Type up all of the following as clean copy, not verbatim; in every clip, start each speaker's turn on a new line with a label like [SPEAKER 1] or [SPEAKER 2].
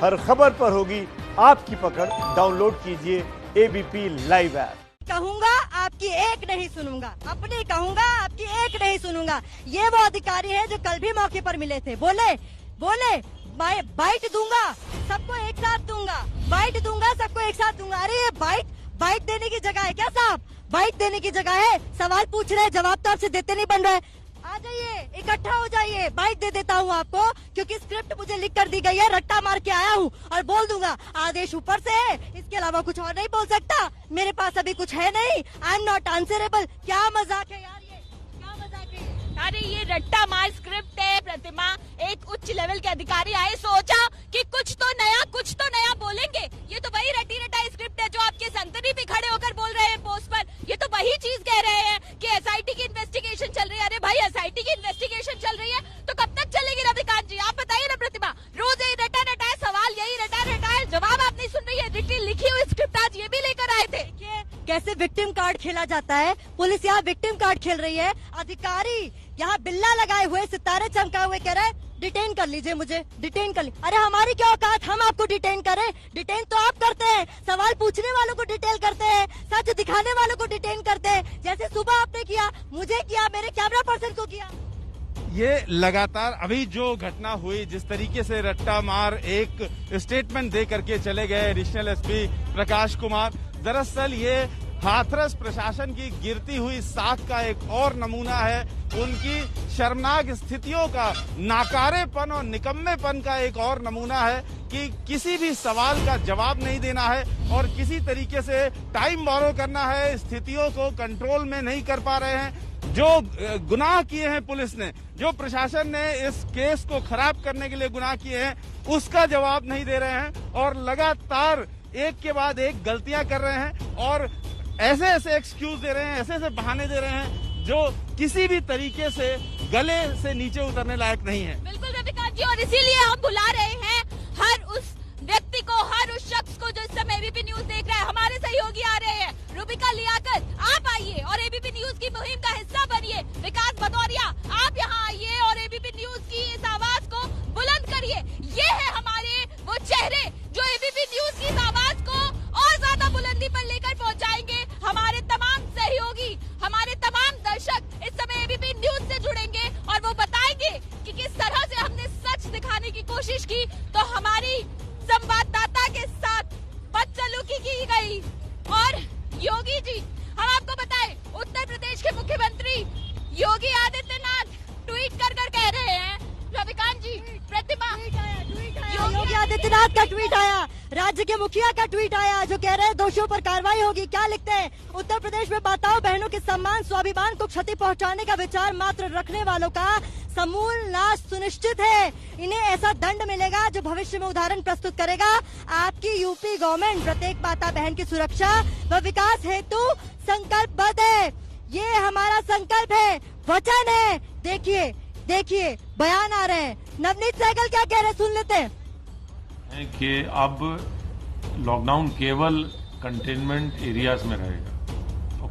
[SPEAKER 1] हर खबर पर होगी आपकी पकड़। डाउनलोड कीजिए एबीपी लाइव ऐप।
[SPEAKER 2] कहूंगा आपकी एक नहीं सुनूंगा, अपनी कहूंगा आपकी एक नहीं सुनूंगा। ये वो अधिकारी है जो कल भी मौके पर मिले थे। बोले बाइट दूंगा, सबको एक साथ दूंगा, बाइट दूंगा, सबको एक साथ दूंगा। अरे ये बाइट देने की जगह है क्या साहब? बाइट देने की जगह है। सवाल पूछ रहे हैं, जवाब तो आपसे देते नहीं बन रहा है। आ जाइए, इकट्ठा हो जाइए, बाइट दे देता हूँ आपको, क्योंकि स्क्रिप्ट मुझे लिख कर दी गई है। रट्टा मार के आया हूँ और बोल दूंगा। आदेश ऊपर से है, इसके अलावा कुछ और नहीं बोल सकता। मेरे पास अभी कुछ है नहीं। I am not answerable. क्या मजाक है यार, ये क्या मजाक है?
[SPEAKER 3] अरे ये रट्टा मार स्क्रिप्ट है प्रतिमा। एक उच्च लेवल के अधिकारी आए, सोचा कि कुछ तो नया बोलेंगे। ये तो वही रटी रटाई स्क्रिप्ट है जो आपके संतरी पे खड़े होकर बोल रहे हैं पोस्ट पर। ये तो वही चीज कह रहे हैं कि एसआईटी की इन्वेस्टिगेशन चल रही है। अरे भाई, एसआईटी की इन्वेस्टिगेशन चल रही है तो कब तक चलेगी रविकांत जी? आप बताइए ना प्रतिमा। रोज यही रटा रटाए सवाल, यही रटा रटाए जवाब आप नहीं सुन रही है। लिखी हुई स्क्रिप्ट आज ये भी लेकर आए थे।
[SPEAKER 2] कैसे विक्टिम कार्ड खेला जाता है। पुलिस यहाँ विक्टिम कार्ड खेल रही है। अधिकारी यहाँ बिल्ला लगाए हुए, सितारे चमकाए हुए कह रहा है डिटेन कर लीजिए, मुझे डिटेन कर लीजिए। अरे हमारी क्या औकात, हम आपको डिटेन करें? डिटेन तो आप करते हैं, सवाल पूछने वालों को डिटेन करते हैं, सच दिखाने वालों को डिटेन करते हैं। जैसे सुबह आपने किया, मुझे किया, मेरे कैमरा पर्सन को किया।
[SPEAKER 4] ये लगातार अभी जो घटना हुई, जिस तरीके से रट्टा मार एक स्टेटमेंट दे करके चले गए एडिशनल एसपी प्रकाश कुमार, दरअसल ये हाथरस प्रशासन की गिरती हुई साख का एक और नमूना है। उनकी शर्मनाक स्थितियों का, नाकारेपन और निकम्मेपन का एक और नमूना है कि किसी भी सवाल का जवाब नहीं देना है और किसी तरीके से टाइम बोरो करना है। स्थितियों को कंट्रोल में नहीं कर पा रहे हैं। जो गुनाह किए हैं पुलिस ने, जो प्रशासन ने इस केस को खराब करने के लिए गुनाह किए हैं, उसका जवाब नहीं दे रहे हैं और लगातार एक के बाद एक गलतियां कर रहे हैं और ऐसे एक्सक्यूज दे रहे हैं, ऐसे बहाने दे रहे हैं जो किसी भी तरीके से गले से नीचे उतरने लायक नहीं है।
[SPEAKER 3] बिल्कुल रविकांत जी, और इसीलिए हम बुला रहे हैं हर उस व्यक्ति को, हर उस शख्स को जो इस समय एबीपी न्यूज देख रहा है। हमारे सहयोगी आ रहे हैं, रूबिका लियाकत, आप आइए और एबीपी न्यूज की मुहिम का हिस्सा बनिए। विकास भदौरिया, आप यहाँ आइए और एबीपी न्यूज की इस आवाज को बुलंद करिए। ये है हमारे वो चेहरे जो एबीपी न्यूज की इस आवाज को और ज्यादा बुलंदी पर लेकर पहुँचाएंगे। हमारे तमाम सहयोगी, हमारे तमाम दर्शक इस समय एबीपी न्यूज से जुड़ेंगे और वो बताएंगे कि किस तरह से हमने सच दिखाने की कोशिश की। तो हमारी संवाददाता के साथ बदसलूकी की गई। और योगी जी, हम आपको बताएं, उत्तर प्रदेश के मुख्यमंत्री योगी आदित्यनाथ ट्वीट कर कह रहे हैं, रविकांत जी, प्रतिमा,
[SPEAKER 2] योगी आदित्यनाथ का ट्वीट आया, राज्य के मुखिया का ट्वीट आया जो कह रहे हैं दोषियों पर कार्रवाई होगी। क्या लिखते हैं? उत्तर प्रदेश में माताओं बहनों के सम्मान स्वाभिमान को क्षति पहुंचाने का विचार मात्र रखने वालों का समूल नाश सुनिश्चित है। इन्हें ऐसा दंड मिलेगा जो भविष्य में उदाहरण प्रस्तुत करेगा। आपकी यूपी गवर्नमेंट प्रत्येक माता बहन की सुरक्षा व विकास हेतु संकल्पबद्ध है। ये हमारा संकल्प है, वचन है। देखिए बयान आ रहे हैं। नवनीत सहगल क्या कह रहे हैं, सुन लेते हैं।
[SPEAKER 5] कि अब लॉकडाउन केवल कंटेनमेंट एरियाज में रहेगा और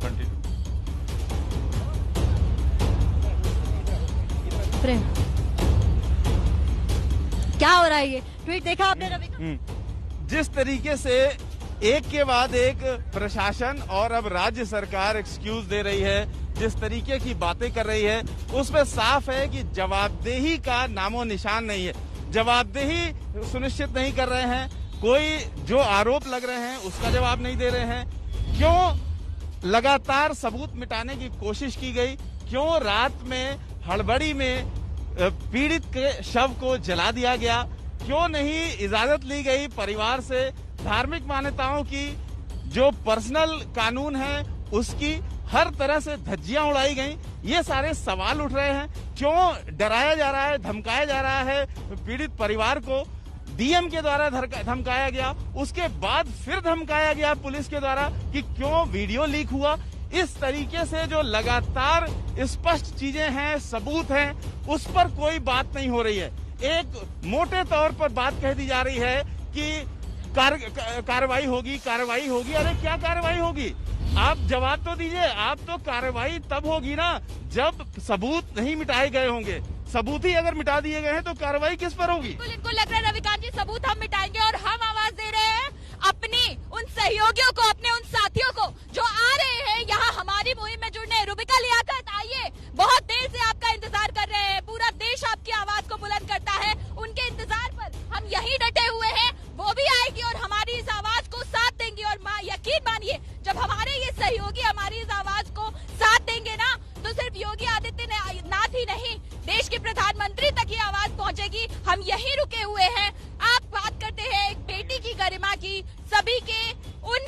[SPEAKER 2] क्या हो रहा है? ये ट्वीट देखा आपने रवि?
[SPEAKER 4] जिस तरीके से एक के बाद एक प्रशासन और अब राज्य सरकार एक्सक्यूज दे रही है, जिस तरीके की बातें कर रही है, उसमें साफ है कि जवाबदेही का नामो निशान नहीं है। जवाबदेही सुनिश्चित नहीं कर रहे हैं। कोई जो आरोप लग रहे हैं उसका जवाब नहीं दे रहे हैं। क्यों लगातार सबूत मिटाने की कोशिश की गई? क्यों रात में हड़बड़ी में पीड़ित के शव को जला दिया गया? क्यों नहीं इजाजत ली गई परिवार से? धार्मिक मान्यताओं की जो पर्सनल कानून है उसकी हर तरह से धज्जियां उड़ाई गई। ये सारे सवाल उठ रहे हैं। क्यों डराया जा रहा है, धमकाया जा रहा है पीड़ित परिवार को? डीएम के द्वारा धमकाया गया, उसके बाद फिर धमकाया गया पुलिस के द्वारा कि क्यों वीडियो लीक हुआ। इस तरीके से जो लगातार स्पष्ट चीजें हैं, सबूत हैं, उस पर कोई बात नहीं हो रही है। एक मोटे तौर पर बात कह दी जा रही है कि कार्रवाई होगी। अरे क्या कार्रवाई होगी? आप जवाब तो दीजिए। आप तो कार्रवाई तब होगी ना जब सबूत नहीं मिटाए गए होंगे, सबूत ही अगर मिटा दिए गए हैं तो कार्रवाई किस पर होगी?
[SPEAKER 3] बिल्कुल, इनको लग रहा है रविकांत जी सबूत हम मिटाएंगे और हम आवाज दे रहे हैं अपनी उन सहयोगियों को, अपने उन साथियों को जो आ रहे हैं यहाँ हमारी मुहिम में जुड़ने। रुबिका लियाकत आइए, बहुत देर से आपका इंतजार कर रहे हैं, पूरा देश आपकी आवाज को बुलंद करता है, उनके इंतजार पर हम यहीं डटे हुए हैं। वो भी आएगी और हमारी इस आवाज को साथ देंगी और यकीन मानिए जब हमारे ये सहयोगी हमारी इस आवाज को साथ देंगे ना तो सिर्फ योगी आदित्यनाथ ही नहीं, देश के प्रधानमंत्री तक ये आवाज पहुंचेगी। हम यहीं रुके हुए हैं। आप बात करते हैं एक बेटी की गरिमा की, सभी के उन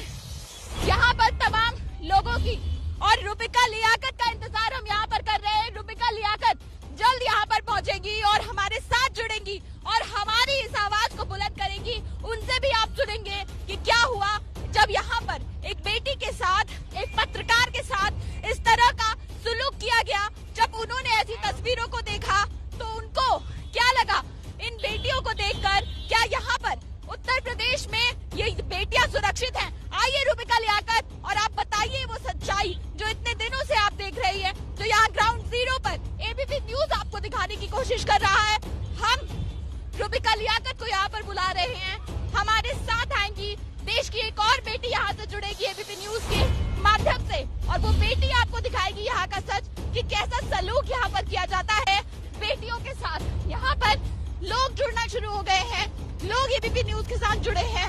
[SPEAKER 3] यहाँ पर तमाम लोगों की, और रुबिका लियाकत का इंतजार हम यहाँ पर कर रहे हैं। रुबिका लियाकत जल्द यहाँ पर पहुंचेगी और हमारे साथ जुड़ेंगी और हमारी इस आवाज को बुलंद करेंगी। उनसे भी आप सुनेंगे कि क्या हुआ जब यहाँ पर एक बेटी के साथ, एक पत्रकार के साथ इस तरह का सुलूक किया गया। जब उन्होंने ऐसी तस्वीरों को देखा तो उनको क्या लगा? इन बेटियों को देखकर क्या यहाँ पर उत्तर प्रदेश में ये बेटियां सुरक्षित हैं? आइए रुबिका लियाकत और आप बताइए वो सच्चाई जो इतने दिनों से आप देख रही है, जो यहाँ ग्राउंड जीरो पर एबीपी न्यूज आपको दिखाने की कोशिश कर रहा है। हम रुबिका लियाकत को यहाँ पर बुला रहे हैं, हमारे साथ आएंगी। देश की एक और बेटी यहाँ से जुड़ेगी एबीपी न्यूज के माध्यम से और वो बेटी आपको दिखाएगी यहाँ का सच कि कैसा सलूक यहाँ पर किया जाता है बेटियों के साथ। यहाँ पर लोग जुड़ना शुरू हो गए हैं, लोग एबीपी न्यूज के साथ जुड़े हैं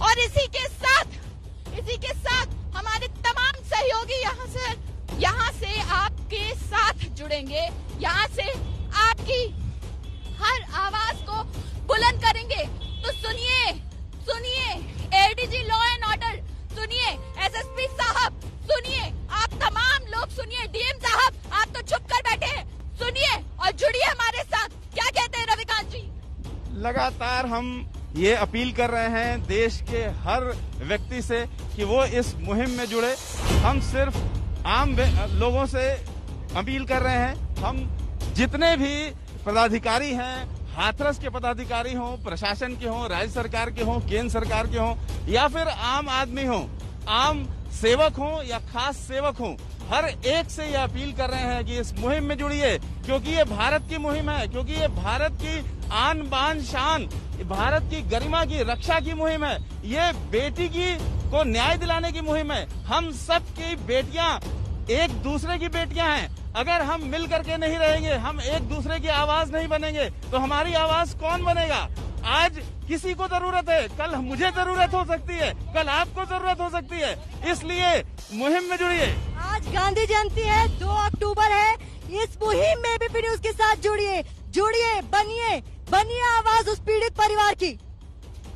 [SPEAKER 3] और इसी के साथ हमारे तमाम सहयोगी यहाँ से आपके साथ जुड़ेंगे, यहाँ से आपकी हर आवाज को बुलंद करेंगे। तो सुनिए एडीजी लॉ एंड ऑर्डर, सुनिए एसएसपी साहब, सुनिए आप तमाम लोग, सुनिए डीएम साहब, आप तो छुप कर बैठे हैं, सुनिए और जुड़िए हमारे साथ। क्या कहते हैं रविकांत जी?
[SPEAKER 4] लगातार हम ये अपील कर रहे हैं देश के हर व्यक्ति से कि वो इस मुहिम में जुड़े। हम सिर्फ आम लोगों से अपील कर रहे हैं। हम जितने भी पदाधिकारी हैं, हाथरस के पदाधिकारी हों, प्रशासन के हों, राज्य सरकार के हों, केंद्र सरकार के हों या फिर आम आदमी हों, आम सेवक हों या खास सेवक हों, हर एक से ये अपील कर रहे हैं कि इस मुहिम में जुड़िए, क्योंकि ये भारत की मुहिम है, क्योंकि ये भारत की आन बान शान, भारत की गरिमा की रक्षा की मुहिम है। ये बेटी को न्याय दिलाने की मुहिम है। हम सब की बेटियां एक दूसरे की बेटियां हैं। अगर हम मिल करके नहीं रहेंगे, हम एक दूसरे की आवाज नहीं बनेंगे तो हमारी आवाज कौन बनेगा? आज किसी को जरूरत है, कल मुझे जरूरत हो सकती है, कल आपको जरूरत हो सकती है, इसलिए मुहिम में जुड़िए।
[SPEAKER 2] आज गांधी जयंती है, 2 अक्टूबर है, इस मुहिम में एबीपी न्यूज के साथ जुड़िए, बनिए आवाज उस पीड़ित परिवार की।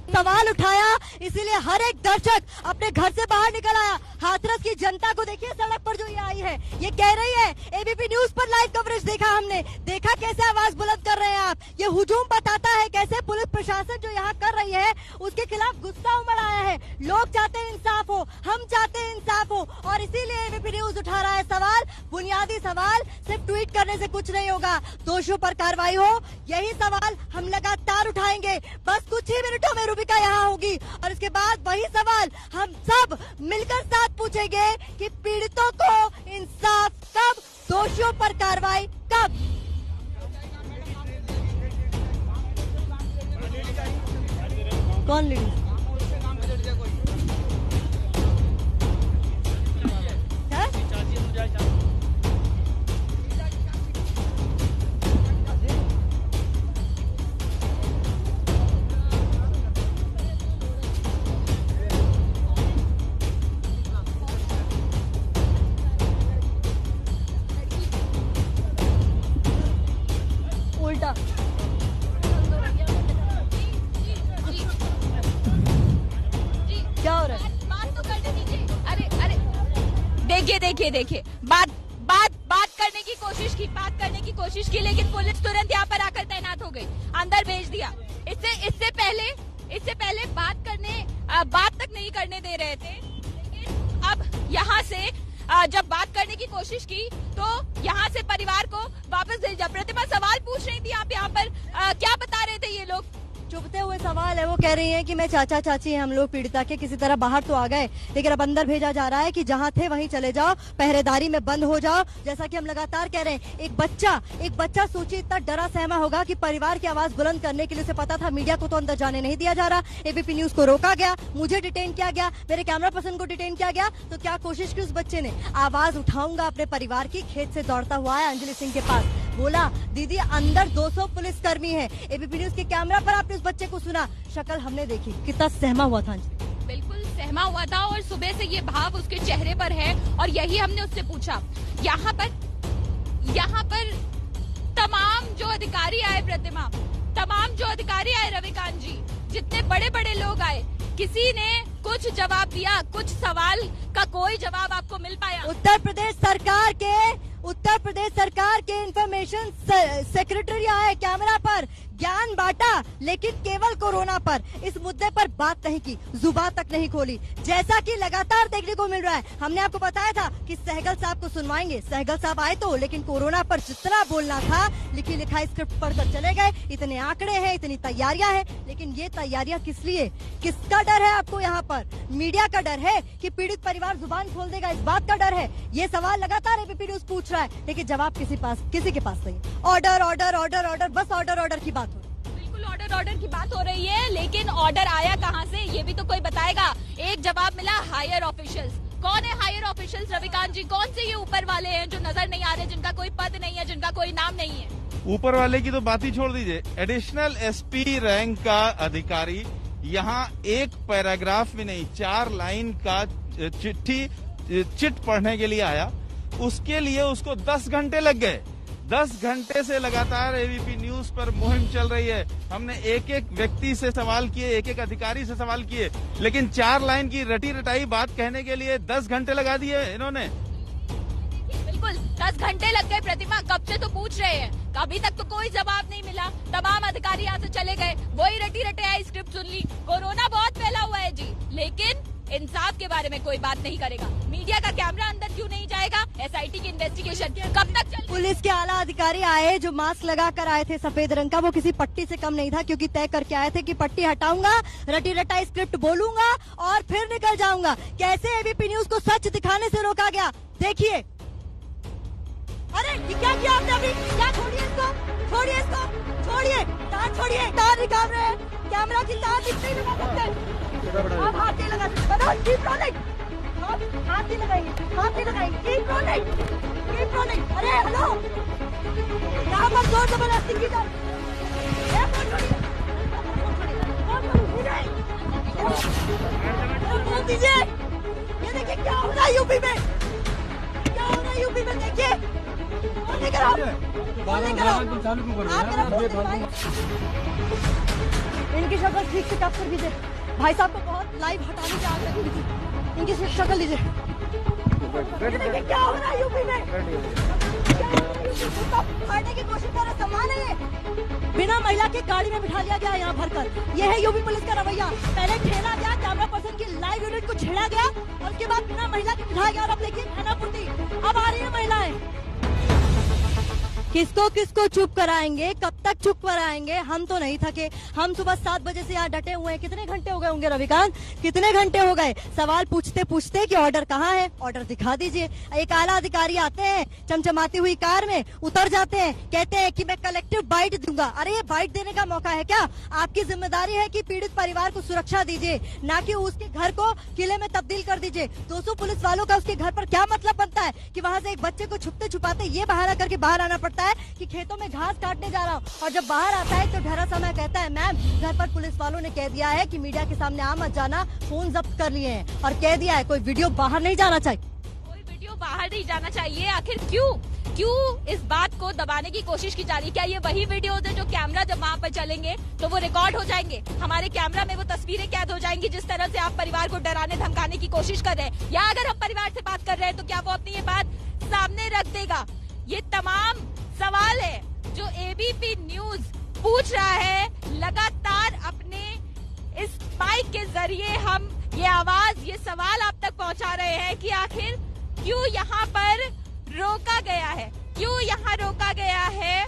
[SPEAKER 2] सवाल उठाया, इसीलिए हर एक दर्शक अपने घर से बाहर निकल आया। हाथरस की जनता को देखिए सड़क पर जो ये आई है, ये कह रही है एबीपी न्यूज पर लाइव कवरेज देखा हमने, देखा कैसे आवाज बुलंद कर रहे हैं आप। ये हुजूम बताता है कैसे पुलिस प्रशासन जो यहाँ कर रही है उसके खिलाफ गुस्सा उमड़ आया है। लोग चाहते हैं इंसाफ हो, हम चाहते हैं इंसाफ हो और इसीलिए एबीपी न्यूज उठा रहा है सवाल, बुनियादी सवाल। सिर्फ ट्वीट करने से कुछ नहीं होगा, दोषियों पर कार्रवाई हो, यही सवाल हम लगातार उठाएंगे। बस कुछ ही मिनटों में रुबिका यहाँ होगी और इसके बाद वही सवाल हम सब मिलकर साथ पूछेंगे कि पीड़ितों को इंसाफ कब, दोषियों पर कार्रवाई कब। कौन लीड? उल्टा क्या हो रहा है?
[SPEAKER 3] बात तो करने दीजिए। अरे देखिए बात करने की कोशिश की लेकिन पुलिस तुरंत यहाँ पर आकर तैनात हो गई, अंदर भेज दिया। इससे पहले बात तक नहीं करने दे रहे थे, लेकिन अब यहाँ से जब बात करने की कोशिश की तो यहाँ से परिवार को वापस भेज दिया। प्रतिभा सवाल पूछ रही थी आप यहाँ पर, क्या बता रहे थे ये लोग?
[SPEAKER 2] चुभते हुए सवाल है, वो कह रही हैं कि मैं चाचा चाची हैं हम लोग पीड़िता के, किसी तरह बाहर तो आ गए लेकिन अब अंदर भेजा जा रहा है कि जहां थे वहीं चले जाओ, पहरेदारी में बंद हो जाओ। जैसा कि हम लगातार कह रहे हैं, एक बच्चा सोचिए इतना डरा सहमा होगा कि परिवार की आवाज बुलंद करने के लिए उसे पता था मीडिया को तो अंदर जाने नहीं दिया जा रहा, एबीपी न्यूज को रोका गया, मुझे डिटेन किया गया, मेरे कैमरा पर्सन को डिटेन किया गया, तो क्या कोशिश की उस बच्चे ने, आवाज उठाऊंगा अपने परिवार की। खेत से दौड़ता हुआ है अंजलि सिंह के पास, बोला दीदी अंदर 200 पुलिसकर्मी है। एबीपी न्यूज के कैमरा पर आपने उस बच्चे को सुना, शक्ल हमने देखी, कितना सहमा हुआ था अंजलि।
[SPEAKER 3] बिल्कुल सहमा हुआ था और सुबह से ये भाव उसके चेहरे पर है और यही हमने उससे पूछा। यहाँ पर तमाम जो अधिकारी आए, प्रतिमा, तमाम जो अधिकारी आए, रविकांत जी, जितने बड़े बड़े लोग आए, किसी ने कुछ जवाब दिया? कुछ सवाल का कोई जवाब आपको मिल पाया?
[SPEAKER 2] उत्तर प्रदेश सरकार के इंफॉर्मेशन सेक्रेटरी आए, कैमरा पर ज्ञान बांटा, लेकिन केवल कोरोना पर, इस मुद्दे पर बात नहीं की, जुबान तक नहीं खोली, जैसा कि लगातार देखने को मिल रहा है। हमने आपको बताया था कि सहगल साहब को सुनवाएंगे, सहगल साहब आए तो, लेकिन कोरोना पर जितना बोलना था लिखी लिखाई स्क्रिप्ट पढ़कर चले गए। इतने आंकड़े हैं, इतनी तैयारियां हैं, लेकिन ये तैयारियां किस लिए, किसका डर है आपको? यहाँ पर मीडिया का डर है कि पीड़ित परिवार जुबान खोल देगा, इस बात का डर है। ये सवाल लगातार एबीपी न्यूज पूछ रहा है, लेकिन जवाब किसी के पास नहीं। ऑर्डर, बस ऑर्डर की बात हो रही है।
[SPEAKER 3] बिल्कुल ऑर्डर की बात हो रही है, लेकिन ऑर्डर आया कहाँ से ये भी तो कोई बताएगा। एक जवाब मिला, हायर ऑफिशियल्स। कौन है हायर ऑफिशियल्स रविकांत जी? कौन से ये ऊपर वाले हैं जो नजर नहीं आ रहे, जिनका कोई पद नहीं है, जिनका कोई नाम नहीं है?
[SPEAKER 4] ऊपर वाले की तो बात ही छोड़ दीजिए, एडिशनल एसपी रैंक का अधिकारी यहाँ एक पैराग्राफ भी नहीं, 4 लाइन का चिट पढ़ने के लिए आया, उसके लिए उसको 10 घंटे लग गए। 10 घंटे से लगातार एबीपी न्यूज पर मुहिम चल रही है। हमने एक एक व्यक्ति से सवाल किए, एक एक अधिकारी से सवाल किए, लेकिन 4 लाइन की रटी रटाई बात कहने के लिए 10 घंटे लगा दिए इन्होंने।
[SPEAKER 3] बिल्कुल 10 घंटे लग गए। प्रतिमा, कब से तो पूछ रहे हैं, अभी तक तो कोई जवाब नहीं मिला। तमाम अधिकारी यहाँ से चले गए, वही रटी रटाई स्क्रिप्ट सुन ली। कोरोना बहुत फैला हुआ है जी, लेकिन इंसाफ के बारे में कोई बात नहीं करेगा। मीडिया का कैमरा अंदर क्यों नहीं जाएगा? एसआईटी की इन्वेस्टिगेशन कब तक चल?
[SPEAKER 2] पुलिस के आला अधिकारी आए जो मास्क लगा कर आए थे सफेद रंग का, वो किसी पट्टी से कम नहीं था, क्योंकि तय करके आए थे कि पट्टी हटाऊंगा, रटी रटाई स्क्रिप्ट बोलूंगा और फिर निकल जाऊंगा। कैसे एबीपी न्यूज को सच दिखाने से रोका गया, देखिए। अरे ये क्या किया आपने अभी? क्या? छोड़िए इसको, तार छोड़िए, तार निकाल रहे हैं, कैमरा की तार नहीं लगा सकते आप, हाथ नहीं लगा सकते, कीप रोलिंग, हाथ नहीं लगाएंगे, कीप रोलिंग। अरे हेलो, यहाँ पर जोर जबरदस्ती की जा बोल दीजिए। ये देखिए क्या हो रहा है यूपी में, देखिए। इनकी शक्ल ठीक से कैप्चर कीजिए, भाई साहब को बहुत लाइव हटाने की आग लगी थी। इनकी शक्ल लीजिए, क्या हो रहा है यूपी में, फाड़ने की कोशिश कर रहे, सम्मान है ये। बिना महिला की गाड़ी में बिठा लिया गया यहाँ भरकर, ये है यूपी पुलिस का रवैया। पहले ठेला गया, कैमरा पर्सन की लाइव यूनिट को छेड़ा गया, और उसके बाद बिना महिला के बिठाया गया। और अब देखिए हैनापुर्ती, अब आ रही है महिलाएं। किसको चुप कराएंगे, कब तक चुप कराएंगे? हम तो नहीं थके, हम सुबह 7 बजे से यहाँ डटे हुए हैं। कितने घंटे हो गए होंगे रविकांत, कितने घंटे हो गए सवाल पूछते पूछते कि ऑर्डर कहाँ है, ऑर्डर दिखा दीजिए। एक आला अधिकारी आते हैं चमचमाती हुई कार में, उतर जाते हैं, कहते हैं कि मैं कलेक्टिव बाइट दूंगा। अरे ये बाइट देने का मौका है क्या? आपकी जिम्मेदारी है कि पीड़ित परिवार को सुरक्षा दीजिए, ना कि उसके घर को किले में तब्दील कर दीजिए। 200 पुलिस वालों का उसके घर पर क्या मतलब बनता है कि वहाँ से एक बच्चे को छुपते छुपाते ये बहाना करके बाहर आना पड़ता है कि खेतों में घास काटने जा रहा हूँ, और जब बाहर आता है तो ढेरा समय कहता है मैम घर पर पुलिस वालों ने कह दिया है कि मीडिया के सामने आ मत जाना, फोन जब्त कर लिए हैं, और कह दिया है कोई वीडियो बाहर नहीं जाना चाहिए।
[SPEAKER 3] कोई वीडियो बाहर नहीं जाना चाहिए। आखिर क्यों इस बात को दबाने की कोशिश की जा रही है? क्या ये वही वीडियोज है जो कैमरा जब वहाँ पर चलेंगे तो वो रिकॉर्ड हो जाएंगे, हमारे कैमरा में वो तस्वीरें कैद हो जाएंगी, जिस तरह से आप परिवार को डराने धमकाने की कोशिश कर रहे हैं? या अगर हम परिवार से बात कर रहे हैं तो क्या वो अपनी ये बात सामने रख देगा? ये तमाम सवाल है जो एबीपी न्यूज पूछ रहा है। लगातार अपने इस माइक के जरिए हम ये आवाज, ये सवाल आप तक पहुंचा रहे हैं कि आखिर क्यों यहाँ पर रोका गया है, क्यों यहाँ रोका गया है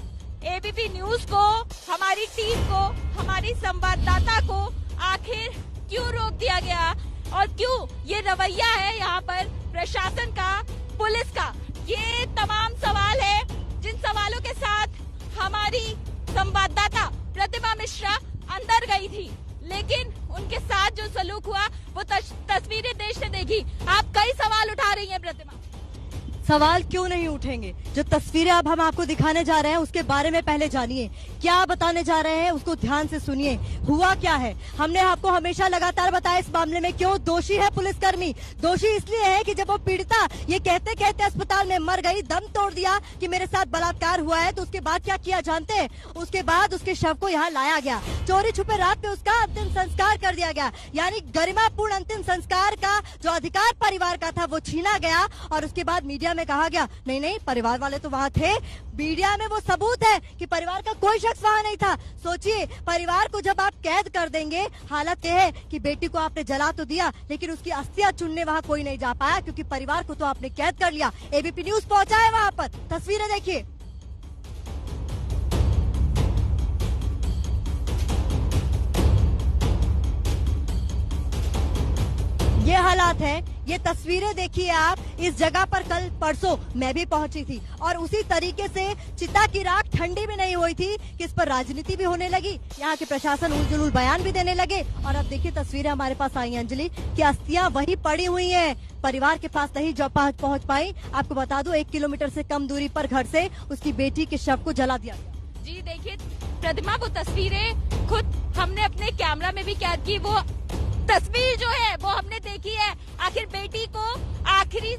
[SPEAKER 3] एबीपी न्यूज को हमारी टीम को, हमारी संवाददाता को आखिर क्यों रोक दिया गया और क्यों ये रवैया है यहाँ पर प्रशासन का, पुलिस का? ये तमाम सवाल है जिन सवालों के साथ हमारी संवाददाता प्रतिमा मिश्रा अंदर गई थी, लेकिन उनके साथ जो सलूक हुआ वो तस्वीरें देश ने देखी। आप कई सवाल उठा रही हैं प्रतिमा।
[SPEAKER 2] सवाल क्यों नहीं उठेंगे? जो तस्वीरें अब हम आपको दिखाने जा रहे हैं उसके बारे में पहले जानिए, क्या बताने जा रहे हैं उसको ध्यान से सुनिए। हुआ क्या है, हमने आपको हमेशा लगातार बताया इस मामले में क्यों दोषी है पुलिसकर्मी। दोषी इसलिए है कि जब वो पीड़िता ये कहते कहते अस्पताल में मर गई, दम तोड़ दिया कि मेरे साथ बलात्कार हुआ है, तो उसके बाद क्या किया जानते हैं? उसके बाद उसके शव को यहाँ लाया गया, चोरी छुपे रात पे उसका अंतिम संस्कार कर दिया गया, यानी गरिमापूर्ण अंतिम संस्कार का जो अधिकार परिवार का था वो छीना गया। और उसके बाद मीडिया में कहा गया नहीं नहीं परिवार वाले तो वहाँ थे, मीडिया में वो सबूत है कि परिवार का कोई शख्स वहाँ नहीं था। सोचिए, परिवार को जब आप कैद कर देंगे, हालत यह है कि बेटी को आपने जला तो दिया लेकिन उसकी अस्थियां चुनने वहाँ कोई नहीं जा पाया क्योंकि परिवार को तो आपने कैद कर लिया। एबीपी न्यूज पहुंचा है वहाँ पर, तस्वीरें देखिए। ये हालात है, ये तस्वीरें देखिए आप। इस जगह पर कल परसों मैं भी पहुंची थी और उसी तरीके से चिता की राख ठंडी भी नहीं हुई थी कि इस पर राजनीति भी होने लगी, यहाँ के प्रशासन उलझुल बयान भी देने लगे। और अब देखिए तस्वीरें हमारे पास आई अंजलि की अस्थियां वहीं पड़ी हुई हैं, परिवार के पास नहीं जब पहुंच पाई। आपको बता दूं 1 किलोमीटर से कम दूरी पर घर से उसकी बेटी के शव को जला दिया गया।
[SPEAKER 3] जी देखिए प्रतिमा, वो तस्वीरें खुद हमने अपने कैमरा में भी कैद की, वो तस्वीर जो है वो हमने देखी है। आखिर बेटी को आखिरी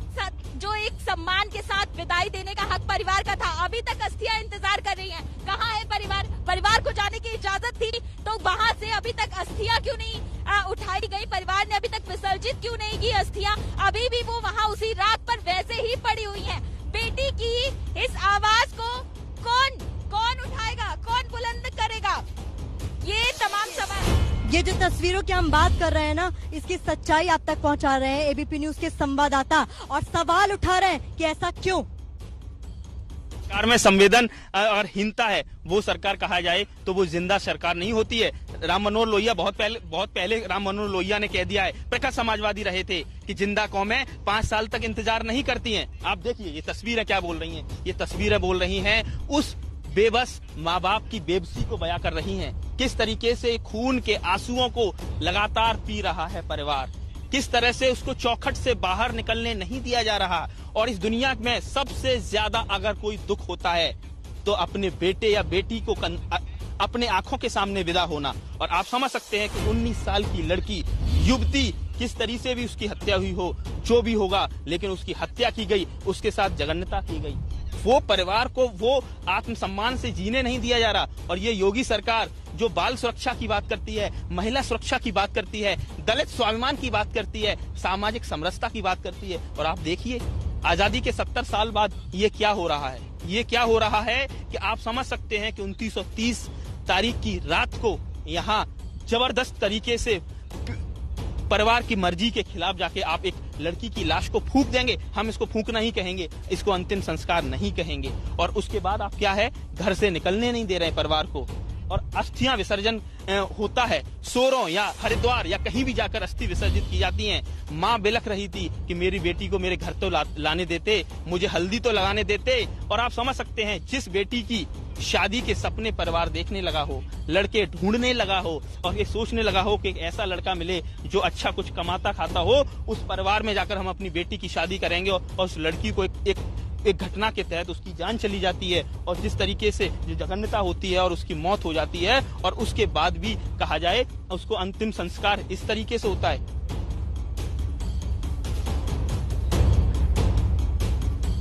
[SPEAKER 3] जो एक सम्मान के साथ विदाई देने का हक परिवार का था, अभी तक अस्थियां इंतजार कर रही हैं। कहाँ है परिवार? परिवार को जाने की इजाजत थी तो वहाँ से अभी तक अस्थियां क्यों नहीं उठाई गई? परिवार ने अभी तक विसर्जित क्यों नहीं की अस्थियां? अभी भी वो वहाँ उसी रात पर वैसे ही पड़ी हुई है। बेटी की इस आवाज को कौन उठाएगा, कौन बुलंद करेगा? ये तमाम सवाल,
[SPEAKER 2] ये जो तस्वीरों की हम बात कर रहे हैं ना, इसकी सच्चाई आप तक पहुंचा रहे हैं एबीपी न्यूज के संवाददाता और सवाल उठा रहे हैं कि ऐसा क्यों?
[SPEAKER 6] सरकार में संवेदन और हीनता है, वो सरकार कहा जाए तो वो जिंदा सरकार नहीं होती है। राम मनोहर लोहिया बहुत पहले राम मनोहर लोहिया ने कह दिया है, प्रखर समाजवादी रहे थे कि जिंदा कौमें 5 साल तक इंतजार नहीं करती हैं। आप देखिए ये तस्वीरें क्या बोल रही हैं, ये तस्वीरें बोल रही हैं उस बेबस माँ बाप की बेबसी को बयां कर रही हैं। किस तरीके से खून के आंसुओं को लगातार पी रहा है परिवार, किस तरह से उसको चौखट से बाहर निकलने नहीं दिया जा रहा। और इस दुनिया में सबसे ज्यादा अगर कोई दुख होता है तो अपने बेटे या बेटी को अपने आंखों के सामने विदा होना। और आप समझ सकते हैं कि 19 साल की लड़की, युवती, किस तरीके से भी उसकी हत्या हुई हो, जो भी होगा, लेकिन उसकी हत्या की गई, उसके साथ जघन्यता की गई। वो परिवार को वो आत्मसम्मान से जीने नहीं दिया जा रहा। और ये योगी सरकार जो बाल सुरक्षा की बात करती है, महिला सुरक्षा की बात करती है, दलित स्वाभिमान की बात करती है, सामाजिक समरसता की बात करती है। और आप देखिए आजादी के 70 साल बाद ये क्या हो रहा है, ये क्या हो रहा है कि आप समझ सकते हैं कि 2930 तारीख की रात को यहाँ जबरदस्त तरीके से परिवार की मर्जी के खिलाफ जाके आप एक लड़की की लाश को फूंक देंगे। हम इसको फूंकना ही कहेंगे, इसको अंतिम संस्कार नहीं कहेंगे। और उसके बाद आप क्या है, घर से निकलने नहीं दे रहे हैं परिवार को। और अस्थियां विसर्जन होता है सोरों या हरिद्वार या कहीं भी जाकर अस्थि विसर्जित की जाती हैं। माँ बिलख रही थी कि मेरी बेटी को मेरे घर तो लाने देते, मुझे हल्दी तो लगाने देते। और आप समझ सकते हैं जिस बेटी की शादी के सपने परिवार देखने लगा हो, लड़के ढूंढने लगा हो और ये सोचने लगा हो कि एक ऐसा लड़का मिले जो अच्छा कुछ कमाता खाता हो, उस परिवार में जाकर हम अपनी बेटी की शादी करेंगे। और उस लड़की को एक घटना के तहत उसकी जान चली जाती है और जिस तरीके से जो जघन्यता होती है और उसकी मौत हो जाती है और उसके बाद भी कहा जाए उसको अंतिम संस्कार इस तरीके से होता है।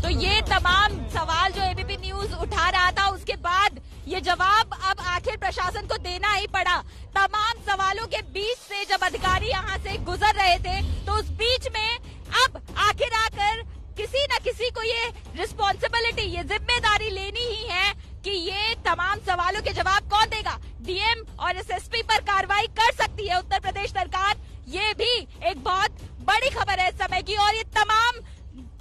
[SPEAKER 3] तो ये तमाम सवाल जो एबीपी न्यूज उठा रहा था, उसके बाद ये जवाब अब आखिर प्रशासन को देना ही पड़ा। तमाम सवालों के बीच से जब अधिकारी यहाँ से गुजर रहे थे तो उस बीच में अब आखिर आकर किसी न किसी को ये रिस्पॉन्सिबिलिटी, ये जिम्मेदारी लेनी ही है कि ये तमाम सवालों के जवाब कौन देगा। डीएम और एसएसपी पर कार्रवाई कर सकती है उत्तर प्रदेश सरकार, ये भी एक बहुत बड़ी खबर है इस समय की। और ये तमाम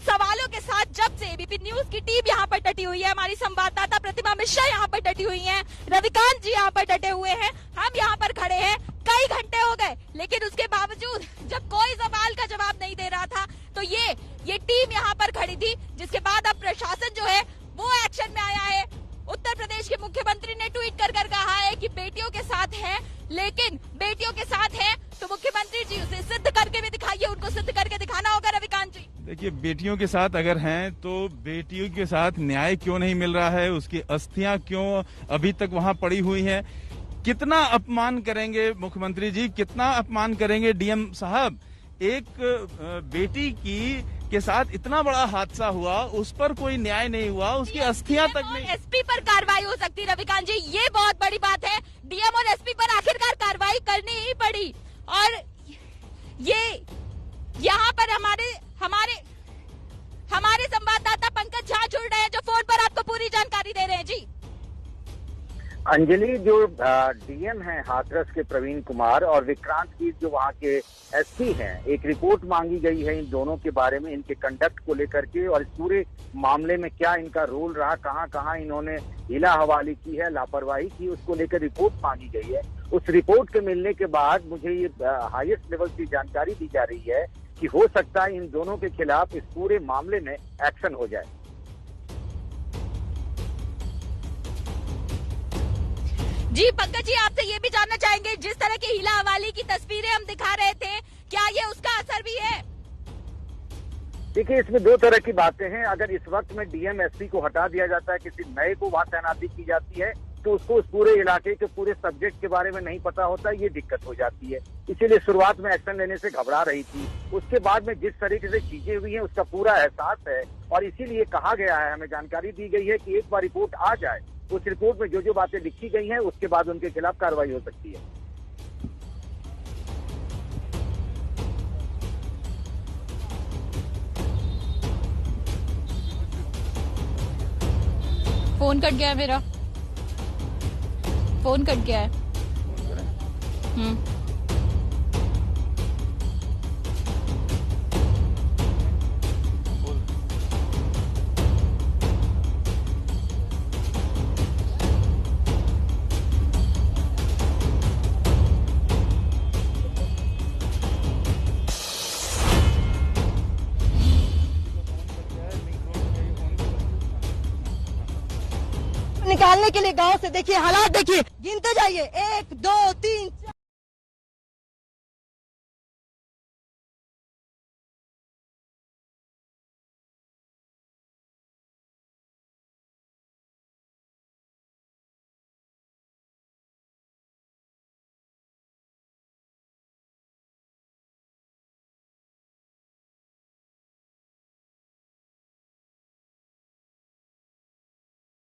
[SPEAKER 3] सवालों के साथ साथ जब से एबीपी न्यूज की टीम यहाँ पर डटी हुई है, हमारी संवाददाता प्रतिमा मिश्रा यहाँ पर डटी हुई हैं, रविकांत जी यहाँ पर डटे हुए हैं, हम यहाँ पर खड़े हैं, कई घंटे हो गए, लेकिन उसके बावजूद जब कोई सवाल का जवाब नहीं दे रहा था तो ये टीम यहाँ पर खड़ी थी, जिसके बाद अब प्रशासन जो है वो एक्शन में आया है। उत्तर प्रदेश के मुख्यमंत्री ने ट्वीट कर कहा है कि बेटियों के साथ हैं, लेकिन बेटियों के साथ हैं तो मुख्यमंत्री जी उसे सिद्ध करके भी दिखाइए, उनको सिद्ध करके दिखाना होगा। रविकांत जी,
[SPEAKER 4] देखिए, बेटियों के साथ अगर हैं तो बेटियों के साथ न्याय क्यों नहीं मिल रहा है, उसकी अस्थियां क्यों अभी तक वहां पड़ी हुई हैं? कितना अपमान करेंगे मुख्यमंत्री जी, कितना अपमान करेंगे डीएम साहब? एक बेटी के साथ इतना बड़ा हादसा हुआ, उस पर कोई न्याय नहीं हुआ, उसकी अस्थियां तक नहीं।
[SPEAKER 3] एसपी पर कार्रवाई हो सकती, रविकांत जी, ये बहुत बड़ी बात है। डीएम और एसपी पर आखिरकार कार्रवाई करनी ही पड़ी, और ये यहाँ पर हमारे संवाददाता पंकज झा जुड़ रहे हैं, जो फोन पर आपको पूरी जानकारी दे रहे हैं। जी
[SPEAKER 7] अंजलि, जो डीएम हैं हाथरस के प्रवीण कुमार और विक्रांत की जो वहाँ के एसपी हैं, एक रिपोर्ट मांगी गई है इन दोनों के बारे में, इनके कंडक्ट को लेकर के और इस पूरे मामले में क्या इनका रोल रहा, कहाँ कहाँ इन्होंने हिला हवाली की है, लापरवाही की, उसको लेकर रिपोर्ट मांगी गई है। उस रिपोर्ट के मिलने के बाद मुझे ये हाईएस्ट लेवल की जानकारी दी जा रही है कि हो सकता है इन दोनों के खिलाफ इस पूरे मामले में एक्शन हो जाए।
[SPEAKER 3] जी पंकज जी, आपसे ये भी जानना चाहेंगे, जिस तरह की हिला हवाली की तस्वीरें हम दिखा रहे थे, क्या ये उसका असर भी है?
[SPEAKER 7] देखिए, इसमें दो तरह की बातें हैं। अगर इस वक्त में डीएम एसपी को हटा दिया जाता है, किसी नए को वहां तैनाती की जाती है, तो उसको उस पूरे इलाके के पूरे सब्जेक्ट के बारे में नहीं पता होता, ये दिक्कत हो जाती है। इसीलिए शुरुआत में एक्शन लेने से घबरा रही थी। उसके बाद में जिस तरीके से चीजें हुई हैं उसका पूरा एहसास है, और इसीलिए कहा गया है, हमें जानकारी दी गई है कि एक बार रिपोर्ट आ जाए, उस रिपोर्ट में जो जो बातें लिखी गई हैं उसके बाद उनके खिलाफ कार्रवाई हो सकती है।
[SPEAKER 3] फोन कट गया है मेरा, फोन कट गया है।
[SPEAKER 2] निकालने के लिए गांव से देखिए हालात देखिए, गिनते जाइए 1 2 3